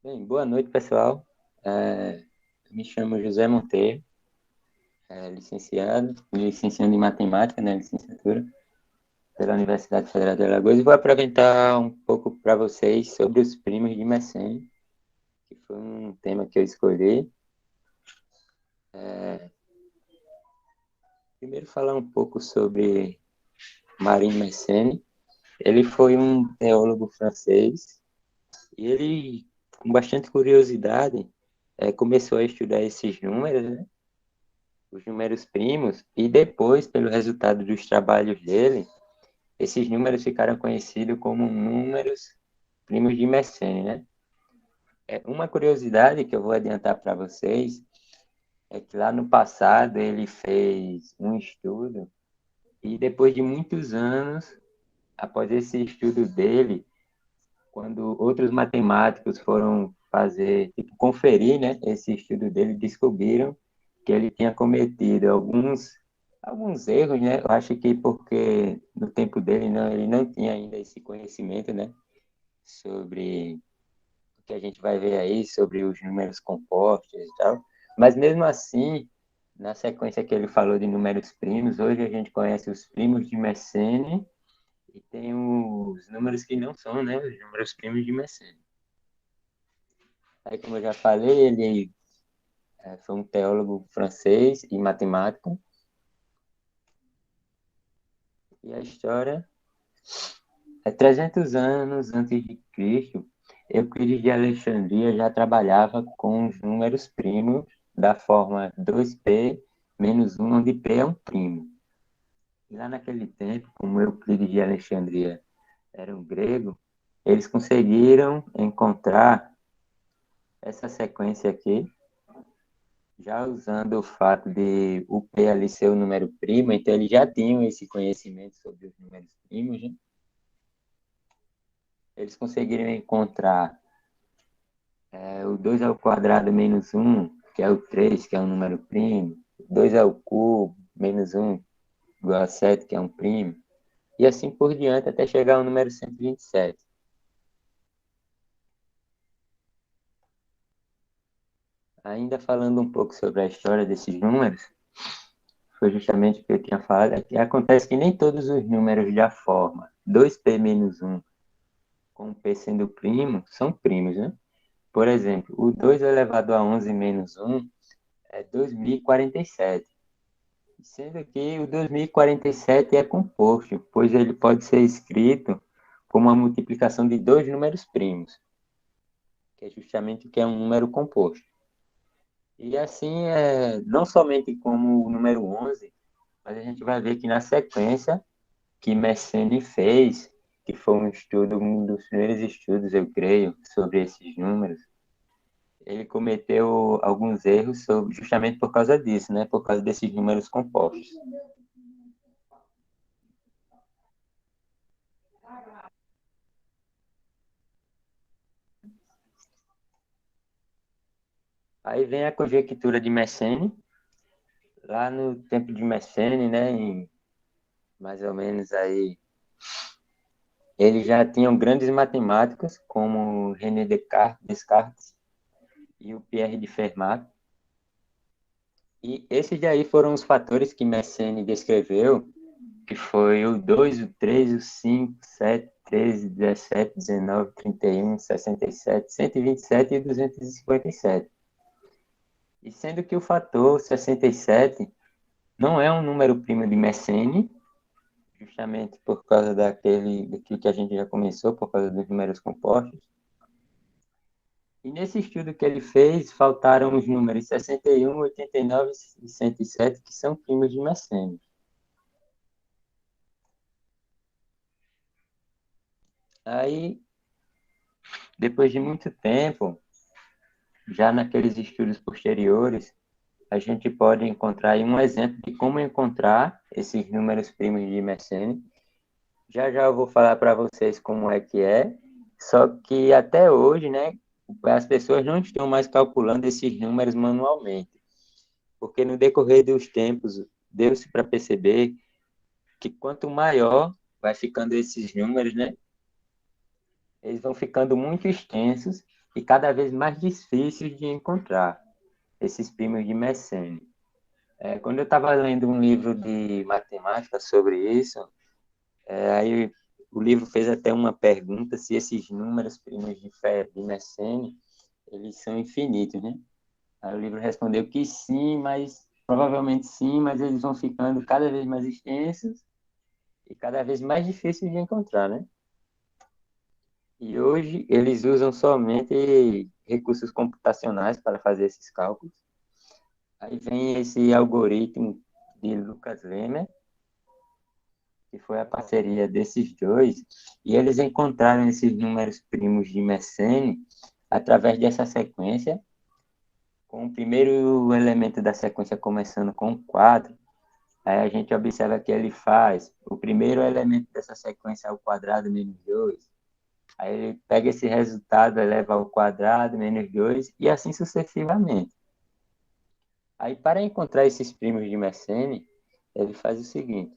Bem, boa noite, pessoal. Me chamo José Monteiro, licenciando em matemática, né, licenciatura, pela Universidade Federal de Alagoas, e vou apresentar um pouco para vocês sobre os primos de Mersenne, que foi um tema que eu escolhi. Primeiro, falar um pouco sobre Marie Mersenne. Ele foi um teólogo francês e ele, com bastante curiosidade, começou a estudar esses números, né? Os números primos, e depois, pelo resultado dos trabalhos dele, esses números ficaram conhecidos como números primos de Mersenne, né? Uma curiosidade que eu vou adiantar para vocês é que lá no passado ele fez um estudo e depois de muitos anos, após esse estudo dele, quando outros matemáticos foram fazer, tipo, conferir, né, esse estudo dele, descobriram que ele tinha cometido alguns erros, né? Eu acho que porque no tempo dele ele não tinha ainda esse conhecimento, né, sobre o que a gente vai ver aí, sobre os números compostos e tal. Mas mesmo assim, na sequência que ele falou de números primos, hoje a gente conhece os primos de Mersenne e tem os números que não são, né, os números primos de Mersenne. Aí, como eu já falei, ele foi um teólogo francês e matemático. E a história é 300 anos antes de Cristo. Euclides de Alexandria já trabalhava com os números primos da forma 2p menos 1, onde p é um primo. E lá naquele tempo, como Euclides de Alexandria era um grego, eles conseguiram encontrar essa sequência aqui, já usando o fato de o P ali ser o número primo, então eles já tinham esse conhecimento sobre os números primos, né? Eles conseguiram encontrar o 2 ao quadrado menos 1, que é o 3, que é um número primo, 2 ao cubo menos 1, igual a 7, que é um primo, e assim por diante até chegar ao número 127. Ainda falando um pouco sobre a história desses números, foi justamente o que eu tinha falado, é que acontece que nem todos os números da forma 2p menos 1 com p sendo primo, são primos, né? Por exemplo, o 2 elevado a 11 menos 1 é 2047, sendo que o 2047 é composto, pois ele pode ser escrito como a multiplicação de dois números primos, que é justamente o que é um número composto. E assim, não somente como o número 11, mas a gente vai ver que na sequência que Mersenne fez, que foi um dos primeiros estudos, eu creio, sobre esses números, ele cometeu alguns erros justamente por causa disso, né? Por causa desses números compostos. Aí vem a conjectura de Mersenne, lá no tempo de Mersenne, né? Mais ou menos aí, eles já tinham grandes matemáticos como René Descartes e o Pierre de Fermat. E esses daí foram os fatores que Mersenne descreveu, que foi o 2, o 3, o 5, 7, 13, 17, 19, 31, 67, 127 e 257. E sendo que o fator 67 não é um número primo de Mersenne, justamente por causa daquilo que a gente já começou, por causa dos números compostos. E nesse estudo que ele fez, faltaram os números 61, 89 e 107, que são primos de Mersenne. Aí, depois de muito tempo, já naqueles estudos posteriores, a gente pode encontrar aí um exemplo de como encontrar esses números primos de Mersenne. Já já eu vou falar para vocês como é que é, só que até hoje, né, as pessoas não estão mais calculando esses números manualmente, porque no decorrer dos tempos deu-se para perceber que quanto maior vai ficando esses números, né, eles vão ficando muito extensos e cada vez mais difíceis de encontrar, esses primos de Mersenne. Quando eu estava lendo um livro de matemática sobre isso, aí o livro fez até uma pergunta se esses números primos de Mersenne, eles são infinitos, né? Aí o livro respondeu que sim, mas provavelmente sim, mas eles vão ficando cada vez mais extensos e cada vez mais difíceis de encontrar, né? E hoje eles usam somente recursos computacionais para fazer esses cálculos. Aí vem esse algoritmo de Lucas Lemmer, que foi a parceria desses dois, e eles encontraram esses números primos de Mersenne através dessa sequência, com o primeiro elemento da sequência começando com 4. Aí a gente observa que ele faz o primeiro elemento dessa sequência ao quadrado menos 2. Aí ele pega esse resultado, eleva ao quadrado menos 2 e assim sucessivamente. Aí para encontrar esses primos de Mersenne, ele faz o seguinte.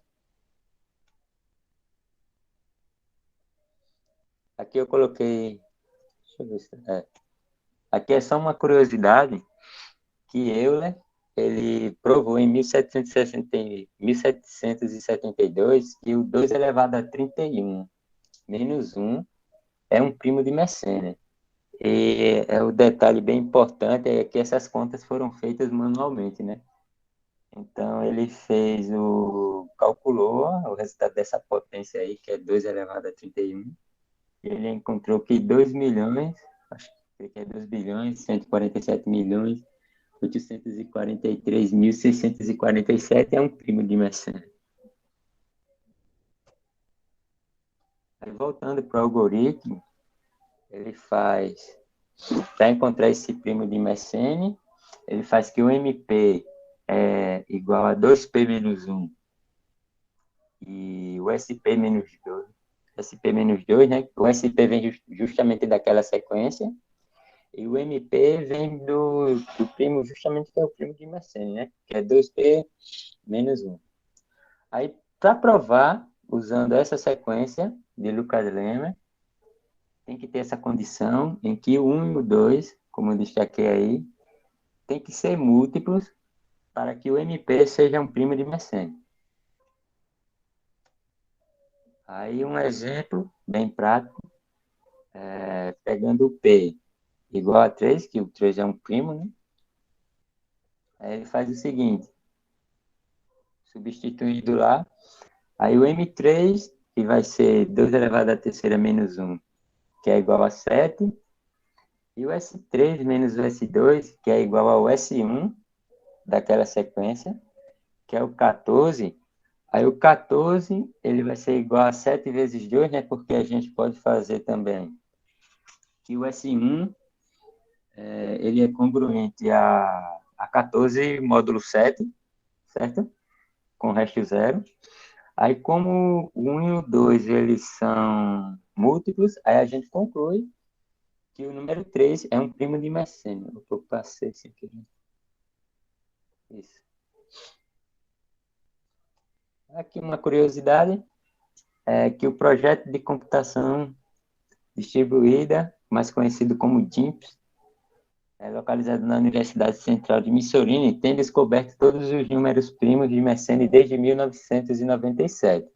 Aqui eu coloquei... Deixa eu ver se... Aqui é só uma curiosidade que Euler, ele provou em 1772 que o 2 elevado a 31 menos 1 é um primo de Mersenne. E o detalhe bem importante é que essas contas foram feitas manualmente, né? Então ele calculou o resultado dessa potência aí, que é 2 elevado a 31, e ele encontrou que 2 milhões, acho que é 2 bilhões, 147 milhões, 843.647 é um primo de Mersenne. Aí voltando para o algoritmo, ele faz, para encontrar esse primo de Mersenne, ele faz que o MP é igual a 2P menos 1 e o SP menos 2. SP menos 2, né? O SP vem justamente daquela sequência e o MP vem do primo, justamente que é o primo de Mersenne, né? Que é 2P menos 1. Aí, para provar, usando essa sequência de Lucas Lemmer, tem que ter essa condição em que o 1 e o 2, como eu destaquei aí, tem que ser múltiplos para que o MP seja um primo de Mersenne. Aí um exemplo bem prático, pegando o P igual a 3, que o 3 é um primo, né? Aí ele faz o seguinte, substituindo lá, aí o M3, que vai ser 2 elevado à terceira menos 1, que é igual a 7, e o S3 menos o S2, que é igual ao S1 daquela sequência, que é o 14. Aí o 14, ele vai ser igual a 7 vezes 2, né? Porque a gente pode fazer também que o S1, ele é congruente a 14 módulo 7, certo? Com o resto zero. Aí como o 1 e o 2, eles são múltiplos, aí a gente conclui que o número 3 é um primo de Mersenne. Eu passei sem querer. Isso. Aqui uma curiosidade é que o projeto de computação distribuída, mais conhecido como DIMPS, é localizado na Universidade Central de Missouri, tem descoberto todos os números primos de Mersenne desde 1997.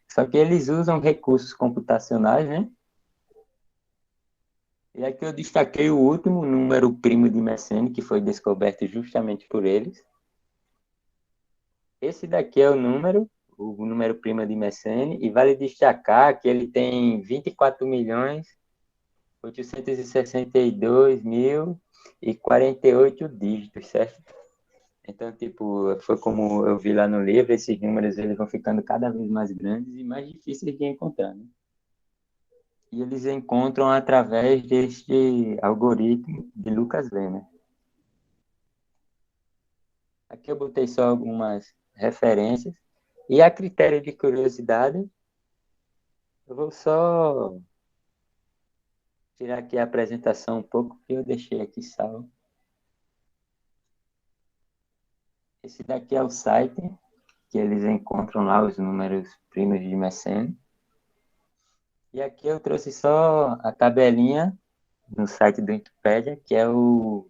Só que eles usam recursos computacionais, né? E aqui eu destaquei o último número primo de Mersenne, que foi descoberto justamente por eles. Esse daqui é o número primo de Mersenne, e vale destacar que ele tem 24.862.048 dígitos, certo? Então, tipo, foi como eu vi lá no livro, esses números eles vão ficando cada vez mais grandes e mais difíceis de encontrar, né? E eles encontram através deste algoritmo de Lucas Lemmer. Aqui eu botei só algumas referências. E a critério de curiosidade, eu vou só tirar aqui a apresentação um pouco, que eu deixei aqui salvo. Esse daqui é o site, que eles encontram lá os números primos de Mersenne. E aqui eu trouxe só a tabelinha no site do Wikipedia, que é o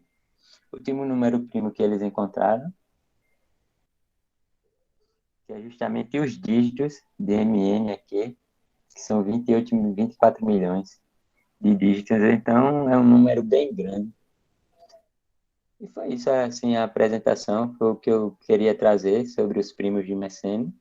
último número primo que eles encontraram, que é justamente os dígitos de MN aqui, que são 24 milhões de dígitos, então é um número bem grande. E foi isso, assim, a apresentação, foi o que eu queria trazer sobre os primos de Mersenne.